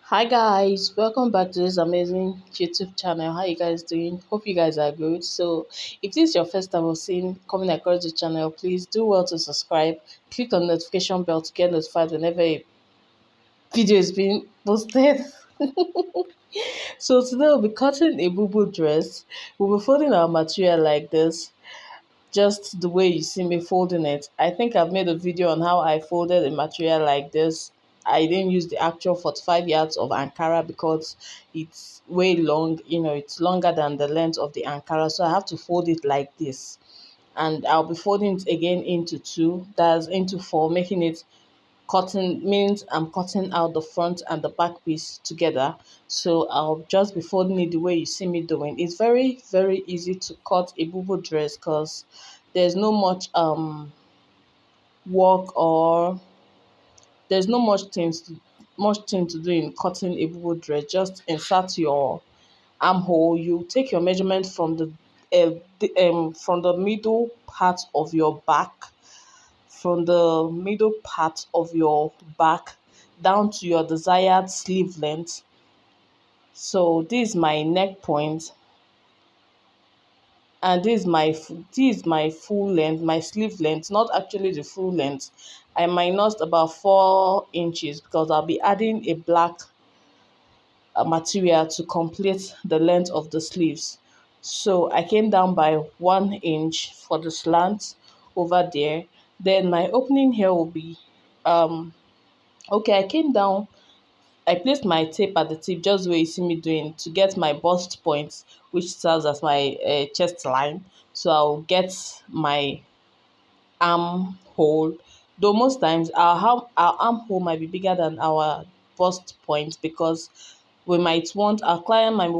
Hi guys, welcome back to this amazing YouTube channel. How you guys doing? Hope you guys are good. So, if this is your first time of seeing coming across the channel, please do well to subscribe. Click on the notification bell to get notified whenever a video is being posted. So today we'll be cutting a bubu dress. We'll be folding our material like this, just the way you see me folding it. I think I've made a video on how I folded a material like this. I didn't use the actual 45 yards of Ankara because it's way long, it's longer than the length of the Ankara. So I have to fold it like this. And I'll be folding it again into two, that's into four, making it cutting means I'm cutting out the front and the back piece together. So I'll just be folding it the way you see me doing. It's very, very easy to cut a bubu dress because there's no work or there's no much thing to do in cutting a bubu dress. Just insert your armhole. You take your measurement from the middle part of your back, down to your desired sleeve length. So this is my neck point, and this is my full length, my sleeve length, not actually the full length. I minused about 4 inches because I'll be adding a black material to complete the length of the sleeves. So I came down by 1 inch for the slant over there. Then my opening here will be okay. I placed my tape at the tip just the way you see me doing to get my bust point, which serves as my chest line. So I'll get my armhole. Though most times our armhole might be bigger than our bust point because our client might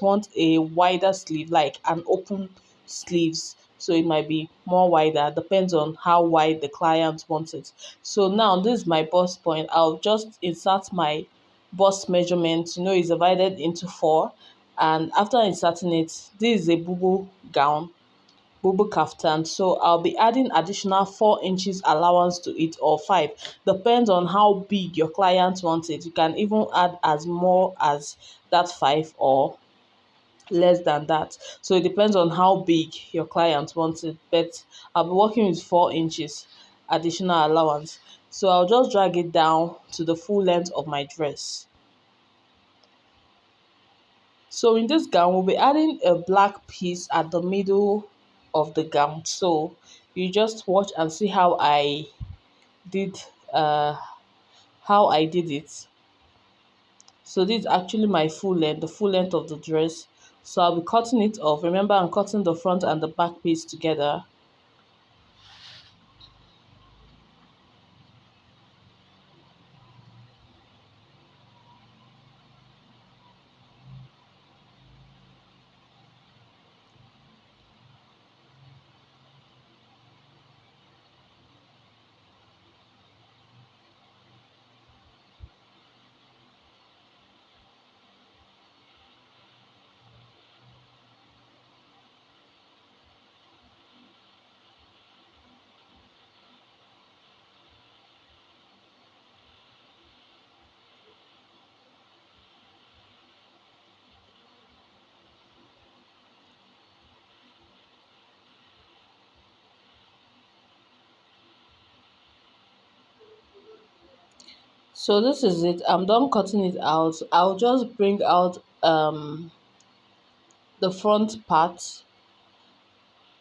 want a wider sleeve, like an open sleeves. So it might be more wider, depends on how wide the client wants it. So now this is my bust point. I'll just insert my bust measurement. It's divided into four. And after inserting it, this is a bubu kaftan. So I'll be adding additional 4 inches allowance to it, or five. Depends on how big your client wants it. You can even add as more as that five or less than that. So it depends on how big your client wants it. But I'll be working with 4 inches additional allowance. So I'll just drag it down to the full length of my dress. So in this gown, we'll be adding a black piece at the middle of the gown. So you just watch and see did uh how I did it. So this is actually my full length, the full length of the dress. So I'll be cutting it off. Remember, I'm cutting the front and the back piece together. So this is it. I'm done cutting it out. I'll just bring out the front part.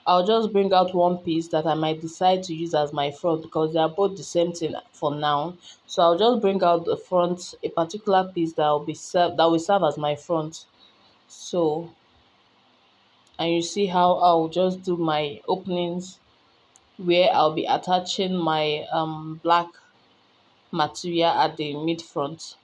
I'll just bring out one piece that I might decide to use as my front because they are both the same thing for now. So I'll just bring out the front, a particular piece that will serve as my front. So, and you see how I'll just do my openings where I'll be attaching my black material at the mid front.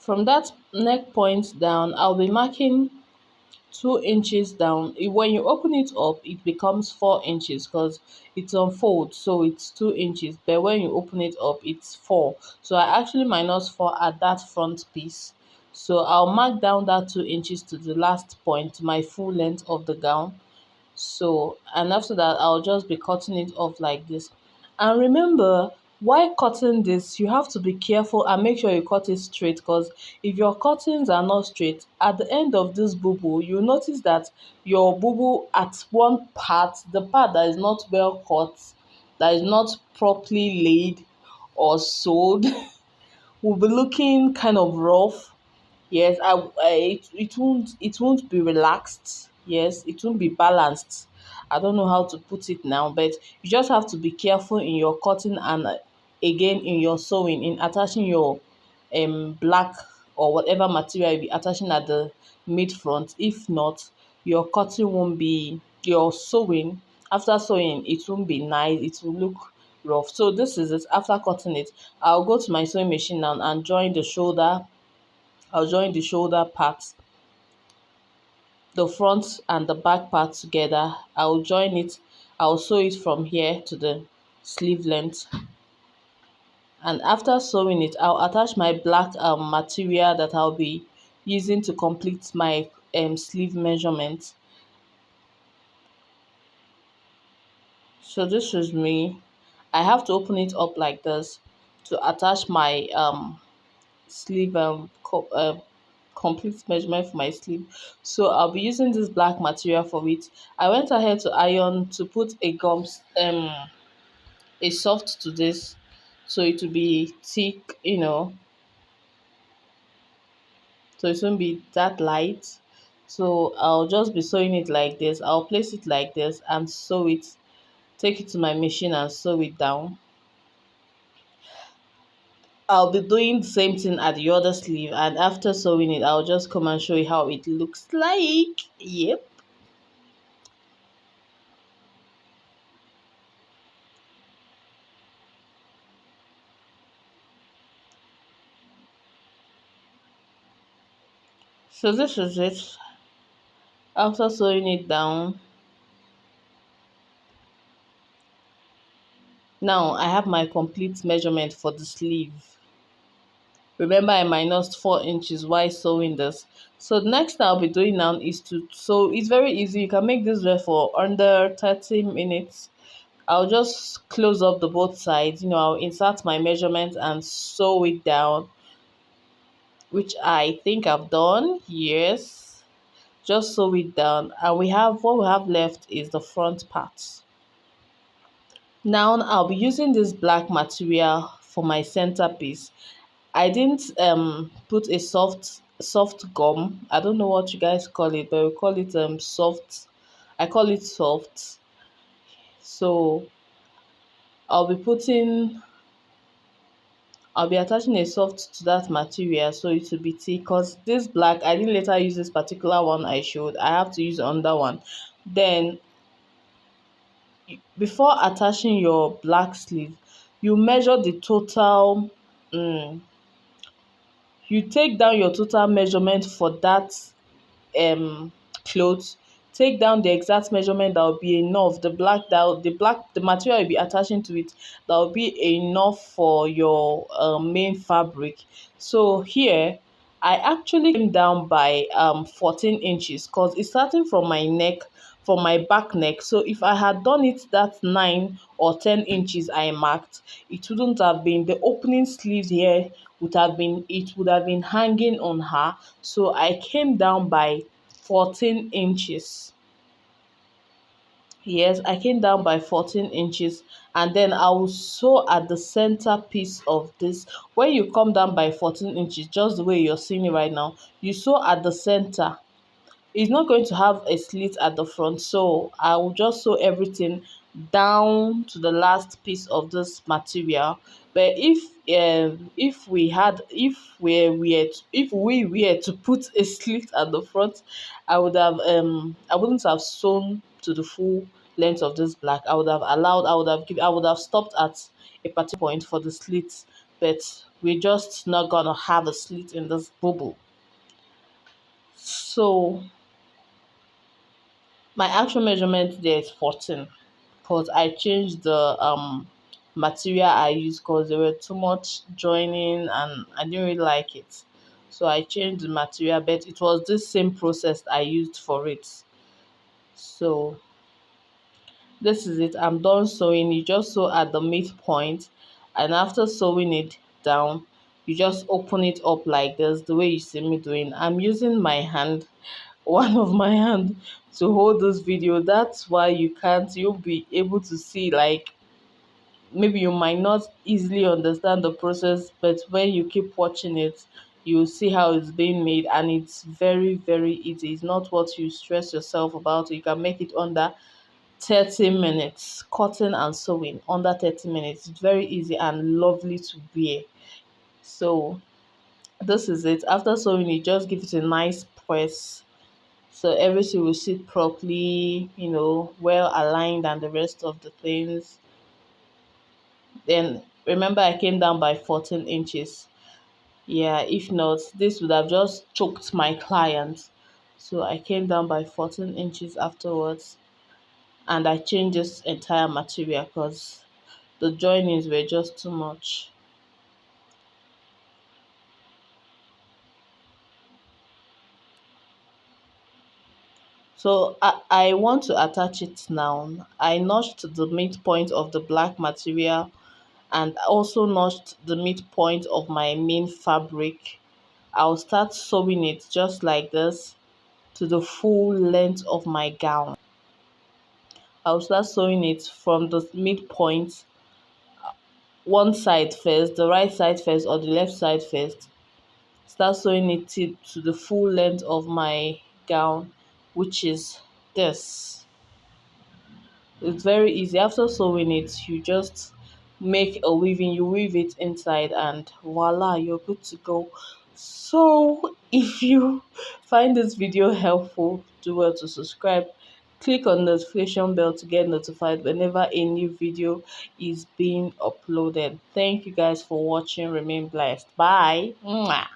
From that neck point down, I'll be marking 2 inches down. When you open it up, it becomes 4 inches because it unfolds, so it's 2 inches. But when you open it up, it's four. So I actually minus four at that front piece. So I'll mark down that 2 inches to the last point, my full length of the gown. So, and after that, I'll just be cutting it off like this. And remember, while cutting this, you have to be careful and make sure you cut it straight, because if your cuttings are not straight, at the end of this boo you notice that your boo at one part, the part that is not well cut, that is not properly laid or sewed, will be looking kind of rough. Yes, it won't be relaxed. Yes, it won't be balanced. I don't know how to put it now, but you just have to be careful in your cutting and again in your sewing, in attaching your black or whatever material you be attaching at the mid front. If not, your cutting won't be your sewing. After sewing, it won't be nice. It will look rough. So this is it. After cutting it, I'll go to my sewing machine now and join the shoulder. I'll join the shoulder part, the front and the back part together. I'll join it. I'll sew it from here to the sleeve length. And after sewing it, I'll attach my black material that I'll be using to complete my sleeve measurement. So this is me. I have to open it up like this to attach my sleeve complete measurement for my sleeve. So I'll be using this black material for it. I went ahead to iron to put a soft to this, so it will be thick, so it won't be that light. So I'll just be sewing it like this. I'll place it like this and sew it, take it to my machine and sew it down. I'll be doing the same thing at the other sleeve, and after sewing it, I'll just come and show you how it looks like. Yep. So this is it. After sewing it down, now I have my complete measurement for the sleeve. Remember, I minus 4 inches while sewing this. So the next thing I'll be doing now is to sew. It's very easy. You can make this wear for under 30 minutes. I'll just close up the both sides. I'll insert my measurement and sew it down, which I think I've done. Yes. Just sew it down. And what we have left is the front part. Now I'll be using this black material for my centerpiece. I didn't put a soft gum. I don't know what you guys call it, but we call it soft. I call it soft. So I'll be putting I'll be attaching a soft to that material so it will be thick, because this black, I didn't later use this particular one I showed. I have to use another one. Then before attaching your black sleeve, you measure the total. You take down your total measurement for that um clothes. Take down the exact measurement that will be enough, the material you'll be attaching to it, that will be enough for your main fabric. So here I actually came down by 14 inches, because it's starting from my neck, from my back neck. So if I had done it that 9 or 10 inches I marked, it wouldn't have been, the opening sleeves here would have been hanging on her. So I came down by 14 inches. Yes, I came down by 14 inches, and then I will sew at the center piece of this. When you come down by 14 inches, just the way you're seeing it right now, you sew at the center. It's not going to have a slit at the front, so I will just sew everything down to the last piece of this material. But if we were to put a slit at the front, I wouldn't have sewn to the full length of this black. I would have stopped at a particular point for the slit, but we're just not gonna have a slit in this bubble. So My actual measurement there is 14 because I changed the material I used because there were too much joining and I didn't really like it. So I changed the material, but it was this same process I used for it. So this is it. I'm done sewing. You just sew at the midpoint, and after sewing it down, you just open it up like this, the way you see me doing. I'm using my hand, one of my hand, to hold this video. That's why you'll be able to see, like, maybe you might not easily understand the process, but when you keep watching it, you'll see how it's being made, and it's very, very easy. It's not what you stress yourself about. You can make it under 30 minutes, cutting and sewing under 30 minutes. It's very easy and lovely to wear. So this is it. After sewing, you just give it a nice press so everything will sit properly, well aligned and the rest of the things. Then remember, I came down by 14 inches. Yeah, if not, this would have just choked my client. So I came down by 14 inches afterwards, and I changed this entire material because the joinings were just too much. So I want to attach it now. I notched the midpoint of the black material and also notched the midpoint of my main fabric. I'll start sewing it just like this to the full length of my gown. I'll start sewing it from the midpoint, one side first, the right side first, or the left side first. Start sewing it to the full length of my gown, which is this. It's very easy. After sewing it, you just make a weaving, you weave it inside, and voila, you're good to go. So if you find this video helpful, do well to subscribe. Click on the notification bell to get notified whenever a new video is being uploaded. Thank you guys for watching. Remain blessed. Bye. Mwah.